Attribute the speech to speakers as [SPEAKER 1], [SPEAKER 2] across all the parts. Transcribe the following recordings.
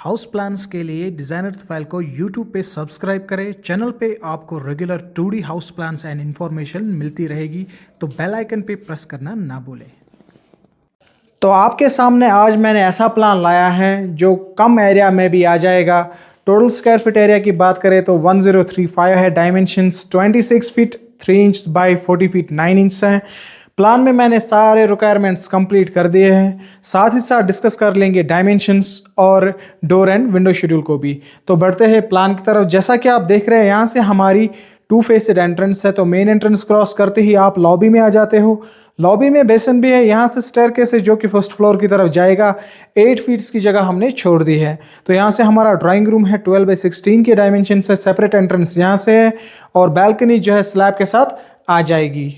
[SPEAKER 1] House plans के लिए designer file को यूट्यूब पे सब्सक्राइब करें। चैनल पे आपको regular 2D house plans and information मिलती रहेगी, तो बेल आइकन पे प्रेस करना ना भूलें। तो आपके सामने आज मैंने ऐसा प्लान लाया है जो कम एरिया में भी आ जाएगा। टोटल स्क्वायर फीट एरिया की बात करें तो 1035 है, dimensions 26 feet 3 inch by 40 feet 9 inch हैं। प्लान में मैंने सारे रिक्वायरमेंट्स कंप्लीट कर दिए हैं, साथ ही साथ डिस्कस कर लेंगे डायमेंशंस और डोर एंड विंडो शेड्यूल को भी। तो बढ़ते हैं प्लान की तरफ। जैसा कि आप देख रहे हैं, यहाँ से हमारी 2 फेसेड एंट्रेंस है। तो मेन एंट्रेंस क्रॉस करते ही आप लॉबी में आ जाते हो। लॉबी में बेसन भी है, यहाँ से स्टेयरकेस है जो कि फर्स्ट फ्लोर की तरफ जाएगा। 8 फीट्स की जगह हमने छोड़ दी है। तो यहाँ से हमारा ड्राइंग रूम है, 12 बाई 16 के डायमेंशन से। सेपरेट एंट्रेंस यहाँ से है और बैल्कनी जो है स्लैब के साथ आ जाएगी।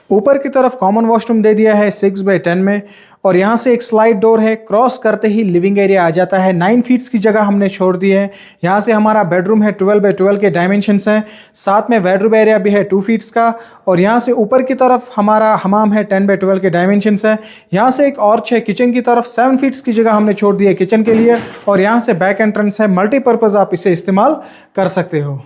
[SPEAKER 1] ऊपर की तरफ कॉमन वॉशरूम दे दिया है 6 बाई 10 में, और यहाँ से एक स्लाइड डोर है। क्रॉस करते ही लिविंग एरिया आ जाता है। 9 फीट्स की जगह हमने छोड़ दी है। यहाँ से हमारा बेडरूम है, 12 बाई 12 के डायमेंशंस हैं। साथ में बेडरूम एरिया भी है 2 फीट्स का, और यहाँ से ऊपर की तरफ हमारा हमाम है, 10 बाई 12 के डायमेंशंस है। यहाँ से एक ऑर्च है किचन की तरफ, 7 फीट्स की जगह हमने छोड़ दी है किचन के लिए। और यहाँ से बैक एंट्रेंस है, मल्टीपर्पज़ आप इसे इस्तेमाल कर सकते हो।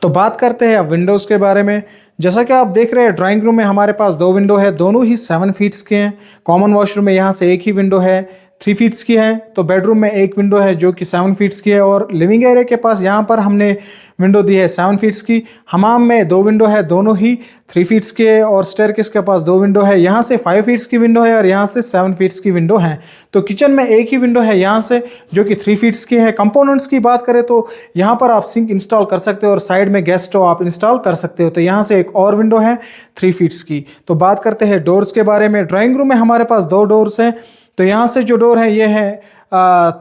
[SPEAKER 1] तो बात करते हैं अब विंडोज़ के बारे में। जैसा कि आप देख रहे हैं, ड्राइंग रूम में हमारे पास 2 विंडो है, दोनों ही 7 फीट्स के हैं। कॉमन वॉशरूम में यहाँ से एक ही विंडो है, 3 फीट्स की है। तो बेडरूम में एक विंडो है जो कि 7 फीट्स की है, और लिविंग एरिया के पास यहाँ पर हमने विंडो दी है 7 फीट्स की। हमाम में 2 विंडो है, दोनों ही 3 फीट्स के है, और स्टेयरकेस के पास 2 विंडो है। यहाँ से 5 फीट्स की विंडो है और यहाँ से 7 फीट्स की विंडो है। तो किचन में एक ही विंडो है यहाँ से, जो कि 3 फीट्स की है। कंपोनेंट्स की बात करें तो यहाँ पर आप सिंक इंस्टॉल कर सकते हो और साइड में गैस स्टोव आप इंस्टॉल कर सकते हो। तो यहाँ से एक और विंडो है 3 फीट्स की। तो बात करते हैं डोर्स के बारे में। ड्राइंग रूम में हमारे पास 2 डोर्स हैं। तो यहाँ से जो डोर है ये है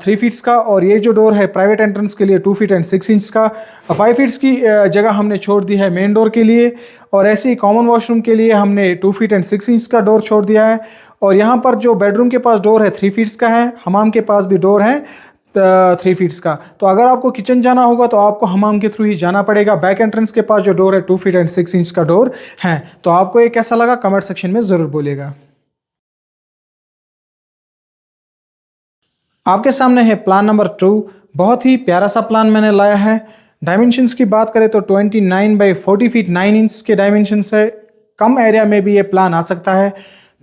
[SPEAKER 1] 3 फीट्स का, और ये जो डोर है प्राइवेट एंट्रेंस के लिए 2 फीट एंड 6 इंच का। 5 फीट्स की जगह हमने छोड़ दी है मेन डोर के लिए, और ऐसे ही कॉमन वॉशरूम के लिए हमने 2 फीट एंड 6 इंच का डोर छोड़ दिया है। और यहाँ पर जो बेडरूम के पास डोर है 3 फीट्स का है, हमाम के पास भी डोर है 3 फीट्स का। तो अगर आपको किचन जाना होगा तो आपको हमाम के थ्रू ही जाना पड़ेगा। बैक एंट्रेंस के पास जो डोर है 2 फीट एंड 6 इंच का डोर है। तो आपको ये कैसा लगा कमेंट सेक्शन में ज़रूर बोलिएगा। आपके सामने है प्लान नंबर 2। बहुत ही प्यारा सा प्लान मैंने लाया है। डायमेंशंस की बात करें तो 29 बाई 40 फीट 9 इंच के डायमेंशंस है। कम एरिया में भी ये प्लान आ सकता है।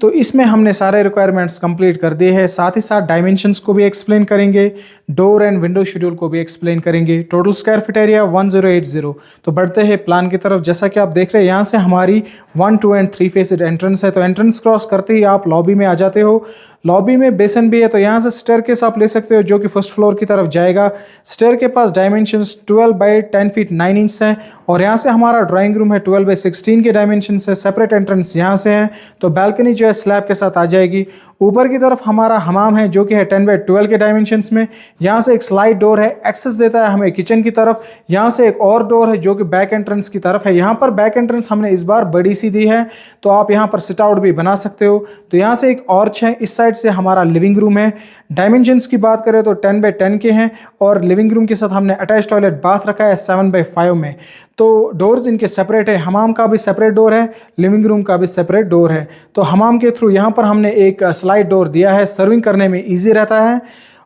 [SPEAKER 1] तो इसमें हमने सारे रिक्वायरमेंट्स कंप्लीट कर दिए हैं, साथ ही साथ डायमेंशंस को भी एक्सप्लेन करेंगे, डोर एंड विंडो शेड्यूल को भी एक्सप्लेन करेंगे। Total square feet area 1080। तो बढ़ते हैं प्लान की तरफ। जैसा कि आप देख रहे हैं, यहाँ से हमारी 1, 2 एंड 3 फेसेड एंट्रेंस है। तो एंट्रेंस क्रॉस करते ही आप लॉबी में आ जाते हो। लॉबी में बेसन भी है, तो यहाँ से स्टेयरकेस आप ले सकते हो जो कि फर्स्ट फ्लोर की तरफ जाएगा। स्टेयर के पास डायमेंशंस 12 बाई 10 फीट 9 इंच हैं, और यहाँ से हमारा ड्राइंग रूम है 12 बाई 16 के डायमेंशन से। सेपरेट एंट्रेंस यहाँ से है। तो बैल्कनी जो है स्लैब के साथ आ जाएगी। ऊपर की तरफ हमारा हमाम है जो कि है 10 बाई 12 के डायमेंशंस में। यहाँ से एक स्लाइड डोर है, एक्सेस देता है हमें किचन की तरफ। यहाँ से एक और डोर है जो कि बैक एंट्रेंस की तरफ है। यहाँ पर बैक एंट्रेंस हमने इस बार बड़ी सी दी है, तो आप यहाँ पर सिट आउट भी बना सकते हो। तो यहाँ से एक ऑर्च है, इस साइड से हमारा लिविंग रूम है। डायमेंशंस की बात करें तो 10 बाई 10 के हैं, और लिविंग रूम के साथ हमने अटैच टॉयलेट बाथ रखा है 7 बाई 5 में। तो डोर्स इनके सेपरेट है, हमाम का भी सेपरेट डोर है, लिविंग रूम का भी सेपरेट डोर है। तो हमाम के थ्रू यहाँ पर हमने एक स्लाइड डोर दिया है, सर्विंग करने में ईजी रहता है,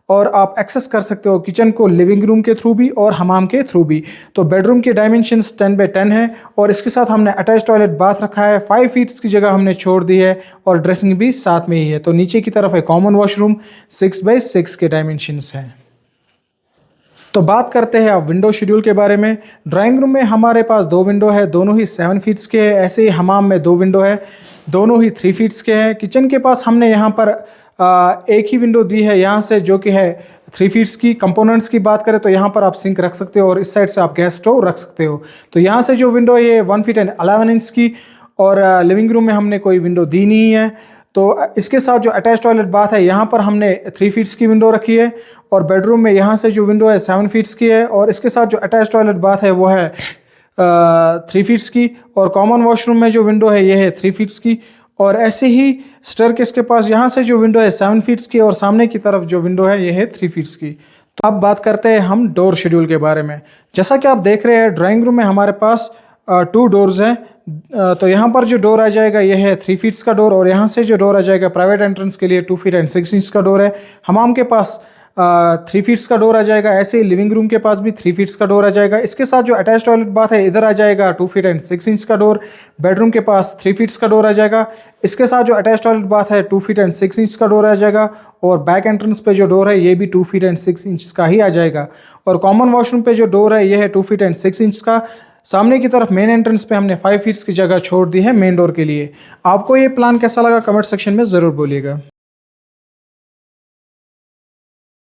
[SPEAKER 1] और आप एक्सेस कर सकते हो किचन को लिविंग रूम के थ्रू भी और हमाम के थ्रू भी। तो बेडरूम के डायमेंशंस 10 बाई 10 है, और इसके साथ हमने अटैच टॉयलेट बाथ रखा है। 5 फीट्स की जगह हमने छोड़ दी है, और ड्रेसिंग भी साथ में ही है। तो नीचे की तरफ है कॉमन वॉशरूम, 6 बाई 6 के डायमेंशंस हैं। तो बात करते हैं अब विंडो शेड्यूल के बारे में। ड्राइंग रूम में हमारे पास 2 विंडो है, दोनों ही 7 फीट्स के हैं। ऐसे ही हमाम में 2 विंडो है, दोनों ही 3 फीट्स के हैं। किचन के पास हमने यहाँ पर एक ही विंडो दी है यहाँ से, जो कि है 3 फीट्स की। कंपोनेंट्स की बात करें तो यहाँ पर आप सिंक रख सकते हो, और इस साइड से आप गैस स्टोव रख सकते हो। तो यहाँ से जो विंडो है ये 1 फीट एंड 11 इंच की, और लिविंग रूम में हमने कोई विंडो दी नहीं है। तो इसके साथ जो अटैच टॉयलेट बाथ है यहाँ पर हमने 3 फीट्स की विंडो रखी है, और बेडरूम में यहाँ से जो विंडो है 7 फीट्स की है, और इसके साथ जो अटैच टॉयलेट बाथ है वो है 3 फीट्स की। और कॉमन वॉशरूम में जो विंडो है ये है 3 फीट्स की। और ऐसे ही स्टेयरकेस के पास यहाँ से जो विंडो है 7 फीट्स की, और सामने की तरफ जो विंडो है ये है 3 फीट्स की। तो अब बात करते हैं हम डोर शेड्यूल के बारे में। जैसा कि आप देख रहे हैं, ड्राइंग रूम में हमारे पास 2 डोर्स हैं। तो यहाँ पर जो डोर आ जाएगा ये है 3 फीट्स का डोर, और यहाँ से जो डोर आ जाएगा प्राइवेट एंट्रेंस के लिए 2 फीट एंड 6 इंच का डोर है। हमाम के पास 3 फीट्स का डोर आ जाएगा। ऐसे ही लिविंग रूम के पास भी 3 फीट्स का डोर आ जाएगा। इसके साथ जो अटैच टॉयलेट बाथ है इधर आ जाएगा 2 फीट एंड 6 इंच का डोर। बेडरूम के पास 3 फीट्स का डोर आ जाएगा। इसके साथ जो अटैच टॉयलेट बाथ है 2 फीट एंड 6 इंच का डोर आ जाएगा। और बैक एंट्रेंस पे जो डोर है ये भी 2 फीट एंड 6 इंच का ही आ जाएगा। और कॉमन वॉशरूम पे जो डोर है ये है 2 फीट एंड 6 इंच का। सामने की तरफ मेन एंट्रेंस पे हमने 5 फीट्स की जगह छोड़ दी है मेन डोर के लिए। आपको ये प्लान कैसा लगा कमेंट सेक्शन में ज़रूर बोलिएगा।